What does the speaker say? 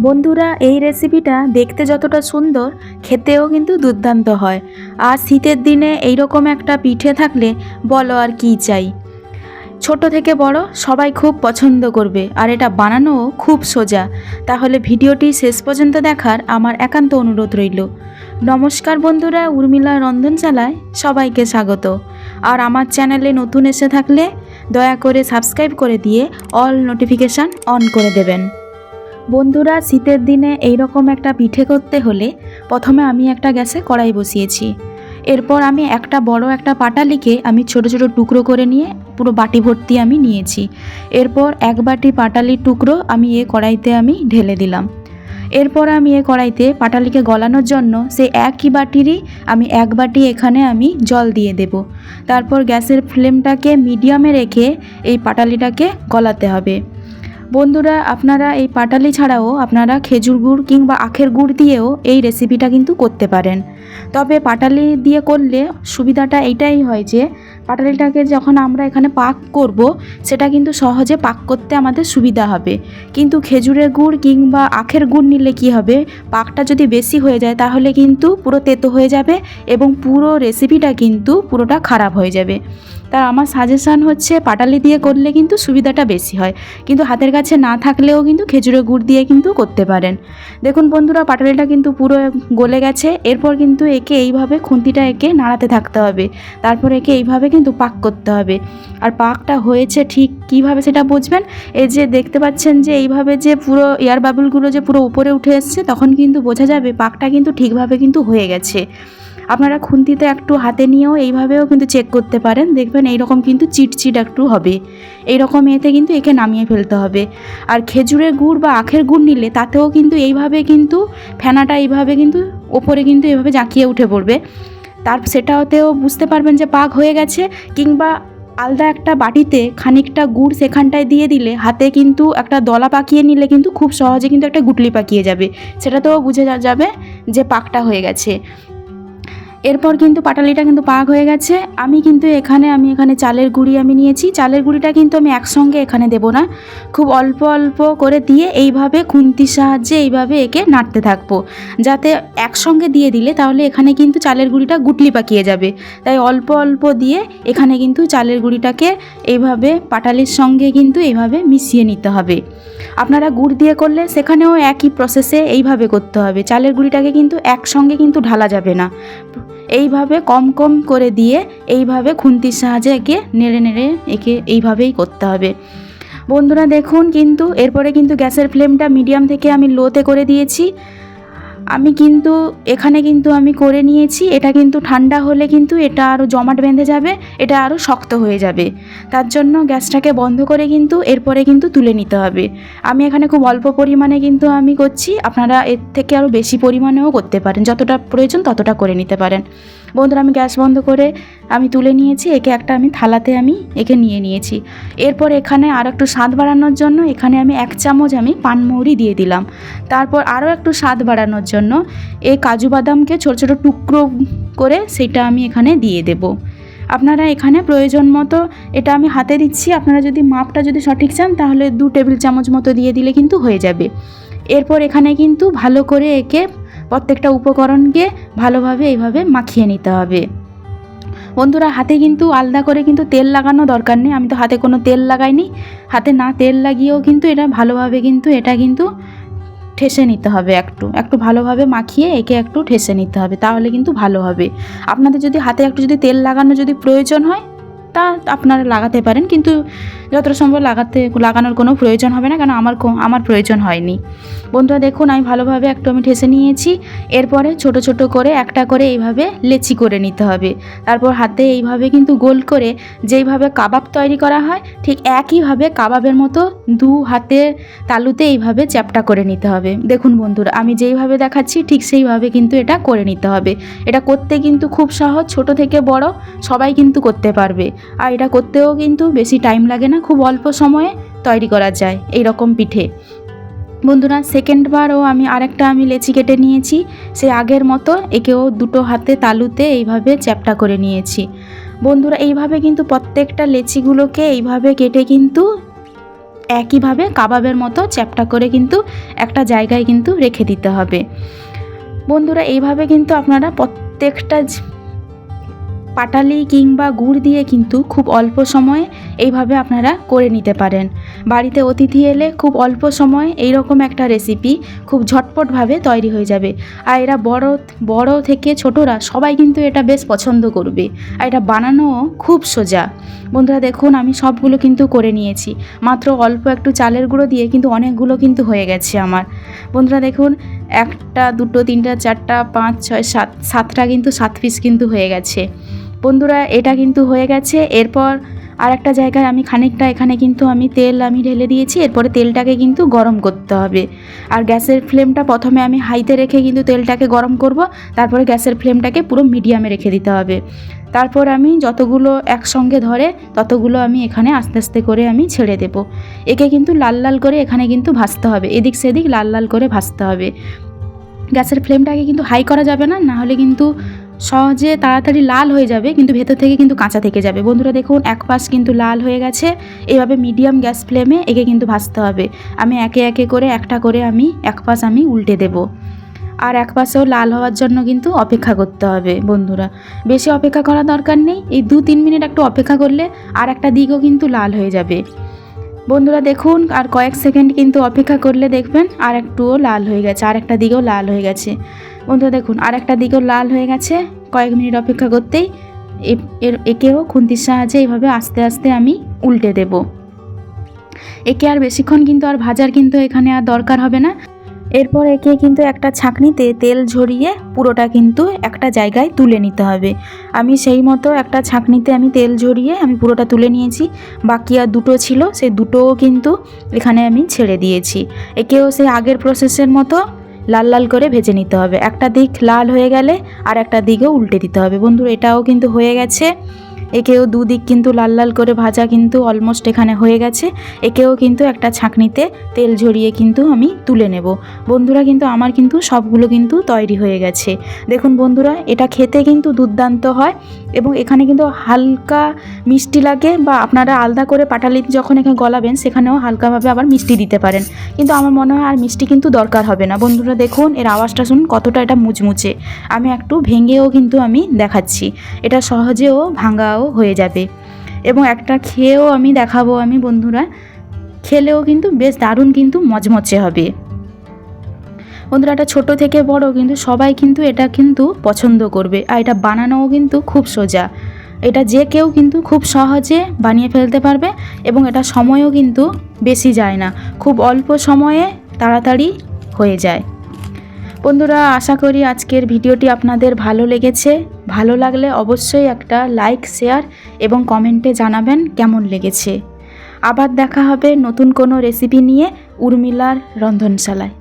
বন্ধুরা, এই রেসিপিটা দেখতে যতটা সুন্দর, খেতেও কিন্তু দুর্দান্ত হয়। আর শীতের দিনে এইরকম একটা পিঠে থাকলে বলো আর কি চাই। ছোট থেকে বড় সবাই খুব পছন্দ করবে, আর এটা বানানোও খুব সোজা। তাহলে ভিডিওটি শেষ পর্যন্ত দেখার আমার একান্ত অনুরোধ রইল। নমস্কার বন্ধুরা, উর্মিলা রন্ধনশালায় সবাইকে স্বাগত। আর আমার চ্যানেলে নতুন এসে থাকলে দয়া করে সাবস্ক্রাইব করে দিয়ে অল নোটিফিকেশান অন করে দেবেন। বন্ধুরা, শীতের দিনে এইরকম একটা পিঠে করতে হলে প্রথমে আমি একটা গ্যাসে কড়াই বসিয়েছি। এরপর আমি একটা বড় একটা পাটালিকে আমি ছোট ছোট টুকরো করে নিয়ে পুরো বাটি ভর্তি আমি নিয়েছি। এরপর এক বাটি পাটালির টুকরো আমি কড়াইতে আমি ঢেলে দিলাম। এরপর আমি কড়াইতে পাটালিকে গলানোর জন্য সেই একই বাটিরই আমি এক বাটি এখানে আমি জল দিয়ে দেব। তারপর গ্যাসের ফ্লেমটাকে মিডিয়ামে রেখে এই পাটালিটাকে গলাতে হবে। বন্ধুরা, আপনারা এই পাটালি ছাড়াও আপনারা খেজুর গুড় কিংবা আখের গুড় দিয়েও এই রেসিপিটা কিন্তু করতে পারেন। তবে পাটালি দিয়ে করলে সুবিধাটা এইটাই হয় যে পাটালিটাকে যখন আমরা এখানে পাক করব সেটা কিন্তু সহজে পাক করতে আমাদের সুবিধা হবে। কিন্তু খেজুরের গুড় কিংবা আখের গুড় নিলে কি হবে, পাকটা যদি বেশি হয়ে যায় তাহলে কিন্তু পুরো তেতো হয়ে যাবে এবং পুরো রেসিপিটা কিন্তু পুরোটা খারাপ হয়ে যাবে। তা আমার সাজেশান হচ্ছে পাটালি দিয়ে করলে কিন্তু সুবিধাটা বেশি হয়, কিন্তু হাতের কাছে না থাকলেও কিন্তু খেজুরের গুড় দিয়ে কিন্তু করতে পারেন। দেখুন বন্ধুরা, পাটালিটা কিন্তু পুরো গলে গেছে। এরপর কিন্তু এইভাবে খুন্তিটা নাড়াতে থাকতে হবে। তারপর এইভাবে কিন্তু পাক করতে হবে। আর পাকটা হয়েছে ঠিক কিভাবে সেটা বুঝবেন, এই যে দেখতে পাচ্ছেন যে এইভাবে যে পুরো এয়ার বাবলগুলো যে পুরো উপরে উঠে এসছে, তখন কিন্তু বোঝা যাবে পাকটা কিন্তু ঠিকভাবে কিন্তু হয়ে গেছে। আপনারা খুন্তিতে একটু হাতে নিয়েও এইভাবেও কিন্তু চেক করতে পারেন, দেখবেন এইরকম কিন্তু চিটচিট একটু হবে। এইরকম এতে কিন্তু নামিয়ে ফেলতে হবে। আর খেজুরের গুড় বা আখের গুড় নিলে তাতেও কিন্তু এইভাবে কিন্তু ফেনাটা এইভাবে কিন্তু ওপরে কিন্তু এইভাবে জাঁকিয়ে উঠে পড়বে। সেটাতেও বুঝতে পারবেন যে পাক হয়ে গেছে। কিংবা আলাদা একটা বাটিতে খানিকটা গুড় সেখানটায় দিয়ে দিলে হাতে কিন্তু একটা দলা পাকিয়ে নিলে কিন্তু খুব সহজে কিন্তু একটা গুটলি পাকিয়ে যাবে, সেটাতেও বুঝে যাবে যে পাকটা হয়ে গেছে। এরপর কিন্তু পাটালিটা কিন্তু পাক হয়ে গেছে। আমি এখানে চালের গুঁড়ি আমি নিয়েছি। চালের গুঁড়িটা কিন্তু আমি একসঙ্গে এখানে দেব না, খুব অল্প অল্প করে দিয়ে এইভাবে খুন্তির সাহায্যে এইভাবে নাড়তে থাকবো, যাতে একসঙ্গে দিয়ে দিলে তাহলে এখানে কিন্তু চালের গুঁড়িটা গুটলি পাকিয়ে যাবে। তাই অল্প অল্প দিয়ে এখানে কিন্তু চালের গুঁড়িটাকে এইভাবে পাটালির সঙ্গে কিন্তু এইভাবে মিশিয়ে নিতে হবে। আপনারা গুড় দিয়ে করলে সেখানেও একই প্রসেসে এইভাবে করতে হবে। চালের গুঁড়িটাকে কিন্তু একসঙ্গে কিন্তু ঢালা যাবে না, এইভাবে কম কম করে দিয়ে এইভাবে খুন্তির সাহায্যে নেড়ে নেড়ে এইভাবেই করতে হবে। বন্ধুরা দেখুন, কিন্তু এরপরে কিন্তু গ্যাসের ফ্লেমটা মিডিয়াম থেকে আমি লোতে করে দিয়েছি। আমি কিন্তু আমি করে নিয়েছি। এটা কিন্তু ঠান্ডা হলে কিন্তু এটা আরও জমাট বেঁধে যাবে, এটা আরও শক্ত হয়ে যাবে। তার জন্য গ্যাসটাকে বন্ধ করে কিন্তু এরপরে কিন্তু তুলে নিতে হবে। আমি এখানে খুব অল্প পরিমাণে কিন্তু আমি করছি, আপনারা এর থেকে আরও বেশি পরিমাণেও করতে পারেন, যতটা প্রয়োজন ততটা করে নিতে পারেন। বন্ধুরা, আমি গ্যাস বন্ধ করে আমি তুলে নিয়েছি। একটা আমি থালাতে আমি নিয়ে নিয়েছি। এরপর এখানে আরও একটু স্বাদ বাড়ানোর জন্য এখানে আমি 1 চামচ আমি পানমৌরি দিয়ে দিলাম। তারপর আরও একটু স্বাদ বাড়ানোর জন্য কাজু বাদামকে ছোট ছোট টুকরো করে সেটা আমি এখানে দিয়ে দেব। আপনারা এখানে প্রয়োজন মতো, এটা আমি হাতে দিচ্ছি, আপনারা যদি মাপটা যদি সঠিক চান তাহলে 2 টেবিল চামচ মতো দিয়ে দিলে কিন্তু হয়ে যাবে। এরপর এখানে কিন্তু ভালো করে প্রত্যেকটা উপকরণকে ভালোভাবে এইভাবে মাখিয়ে নিতে হবে। বন্ধুরা, হাতে কিন্তু আলাদা করে কিন্তু তেল লাগানো দরকার নেই। আমি তো হাতে কোনো তেল লাগাইনি। হাতে না তেল লাগিয়েও কিন্তু এটা ভালোভাবে কিন্তু ঠেসে নিতে হবে। একটু ভালোভাবে মাখিয়ে একটু ঠেসে নিতে হবে, তাহলে কিন্তু ভালো হবে। আপনাদের যদি হাতে একটু তেল লাগানো প্রয়োজন হয় তা আপনারা লাগাতে পারেন, কিন্তু যতটা সম্ভব লাগানোর কোনো প্রয়োজন হবে না, কারণ আমার প্রয়োজন হয়নি। বন্ধুরা দেখুন, আমি ভালোভাবে আমি ঠেসে নিয়েছি। এরপরে ছোট ছোট করে একটা করে এইভাবে লেচি করে নিতে হবে। তারপর হাতে এইভাবে কিন্তু গোল করে যেইভাবে কাবাব তৈরি করা হয় ঠিক একইভাবে কাবাবের মতো 2 হাতে তালুতে এইভাবে চ্যাপটা করে নিতে হবে। দেখুন বন্ধুরা, আমি যেইভাবে দেখাচ্ছি ঠিক সেইভাবে কিন্তু এটা করে নিতে হবে। এটা করতে কিন্তু খুব সহজ, ছোট থেকে বড় সবাই কিন্তু করতে পারবে। আর এটা করতেও কিন্তু বেশি টাইম লাগে না, খুব অল্প সময়ে তৈরি করা যায় এই রকম পিঠে। বন্ধুরা, সেকেন্ডবারও আমি আরেকটা লেচি কেটে নিয়েছি। সেই আগের মতো একেও 2 হাতে তালুতে এইভাবে চ্যাপটা করে নিয়েছি। বন্ধুরা, এইভাবে কিন্তু প্রত্যেকটা লেচিগুলোকে এইভাবে কেটে কিন্তু একইভাবে কাবাবের মতো চ্যাপ্টা করে কিন্তু একটা জায়গায় কিন্তু রেখে দিতে হবে। বন্ধুরা এইভাবে কিন্তু আপনারা প্রত্যেকটা পাটালি কিংবা গুড় দিয়ে কিন্তু খুব অল্প সময়ে এইভাবে আপনারা করে নিতে পারেন। বাড়িতে অতিথি এলে খুব অল্প সময়ে এইরকম একটা রেসিপি খুব ঝটপটভাবে তৈরি হয়ে যাবে। আর এরা বড় থেকে ছোটরা সবাই কিন্তু এটা বেশ পছন্দ করবে। আর এটা বানানোও খুব সোজা। বন্ধুরা দেখুন আমি সবগুলো কিন্তু করে নিয়েছি, মাত্র অল্প একটু চালের গুঁড়ো দিয়ে কিন্তু অনেকগুলো কিন্তু হয়ে গেছে আমার। বন্ধুরা দেখুন 1টা 2টো 3টা 4টা 5 6 7 7টা কিন্তু 7 পিস কিন্তু হয়ে গেছে। বন্ধুরা এটা কিন্তু হয়ে গেছে। এরপর আর একটা জায়গায় আমি খানিকটা এখানে কিন্তু আমি তেল ঢেলে দিয়েছি। এরপরে তেলটাকে কিন্তু গরম করতে হবে। আর গ্যাসের ফ্লেমটা প্রথমে আমি হাইতে রেখে কিন্তু তেলটাকে গরম করব, তারপরে গ্যাসের ফ্লেমটাকে পুরো মিডিয়ামে রেখে দিতে হবে। তারপর আমি যতগুলো একসঙ্গে ধরে ততগুলো আমি এখানে আস্তে আস্তে করে আমি ছেড়ে দেব। একে কিন্তু লাল লাল করে এখানে কিন্তু ভাজতে হবে, এদিক সেদিক লাল লাল করে ভাজতে হবে। গ্যাসের ফ্লেমটাকে কিন্তু হাই করা যাবে না, না হলে কিন্তু সহজে তাড়াতাড়ি লাল হয়ে যাবে, কিন্তু ভেতর থেকে কিন্তু কাঁচা থেকে যাবে। বন্ধুরা দেখুন এক পাশ কিন্তু লাল হয়ে গেছে। এইভাবে মিডিয়াম গ্যাস ফ্লেমে একে কিন্তু ভাজতে হবে। আমি একে একে করে একটা করে আমি এক পাশ আমি উল্টে দেব। আর এক পাশেও লাল হওয়ার জন্য কিন্তু অপেক্ষা করতে হবে। বন্ধুরা বেশি অপেক্ষা করার দরকার নেই, এই 2-3 মিনিট একটু অপেক্ষা করলে আর একটা দিকও কিন্তু লাল হয়ে যাবে। বন্ধুরা দেখুন আর কয়েক সেকেন্ড কিন্তু অপেক্ষা করলে দেখবেন আর একটুও লাল হয়ে গেছে, আর একটা দিকেও লাল হয়ে গেছে। বন্ধুরা দেখুন আর একটা দিকেও লাল হয়ে গেছে। কয়েক মিনিট অপেক্ষা করতেই একেও খুন্তির সাহায্যে এইভাবে আস্তে আস্তে আমি উল্টে দেব। একে আর বেশিক্ষণ কিন্তু আর ভাজার কিন্তু এখানে আর দরকার হবে না। এরপর একে কিন্তু একটা ছাঁকনিতে তেল ঝরিয়ে পুরোটা কিন্তু একটা জায়গায় তুলে নিতে হবে। আমি সেই মতো একটা ছাঁকনিতে আমি তেল ঝরিয়ে আমি পুরোটা তুলে নিয়েছি। বাকি আর 2টো ছিল, সেই 2টোও কিন্তু এখানে আমি ছেড়ে দিয়েছি। একেও সেই আগের প্রসেসের মতো লাল লাল করে ভেজে নিতে হবে। একটা দিক লাল হয়ে গেলে আর একটা দিকেও উল্টে দিতে হবে। বন্ধুরা এটাও কিন্তু হয়ে গেছে। একেও দুদিক কিন্তু লাল লাল করে ভাজা কিন্তু অলমোস্ট এখানে হয়ে গেছে। একেও কিন্তু একটা ছাঁকনিতে তেল ঝরিয়ে কিন্তু আমি তুলে নেব। বন্ধুরা কিন্তু আমার কিন্তু সবগুলো কিন্তু তৈরি হয়ে গেছে। দেখুন বন্ধুরা এটা খেতে কিন্তু দুর্দান্ত হয় এবং এখানে কিন্তু হালকা মিষ্টি লাগে, বা আপনারা আলাদা করে পাটালি যখন এখানে গলাবেন সেখানেও হালকাভাবে আবার মিষ্টি দিতে পারেন, কিন্তু আমার মনে হয় আর মিষ্টি কিন্তু দরকার হবে না। বন্ধুরা দেখুন এর আওয়াজটা শুনুন কতটা এটা মুচমুচে। আমি একটু ভেঙেও কিন্তু আমি দেখাচ্ছি, এটা সহজেও ভাঙাও হয়ে যাবে এবং একটা খেয়েও আমি দেখাবো। আমি বন্ধুরা খেলেও কিন্তু বেশ দারুণ কিন্তু মচমচে হবে। বন্ধুরা এটা ছোট থেকে বড় কিন্তু সবাই কিন্তু এটা কিন্তু পছন্দ করবে। আর এটা বানানোও কিন্তু খুব সোজা। এটা যে কেউ কিন্তু খুব সহজে বানিয়ে ফেলতে পারবে এবং এটা সময়ও কিন্তু বেশি যায় না, খুব অল্প সময়ে তাড়াতাড়ি হয়ে যায়। বন্ধুরা আশা করি আজকের ভিডিওটি আপনাদের ভালো লেগেছে। ভালো লাগলে অবশ্যই একটা লাইক, শেয়ার এবং কমেন্টে জানাবেন কেমন লেগেছে। আবার দেখা হবে নতুন কোনো রেসিপি নিয়ে উর্মিলার রন্ধনশালায়।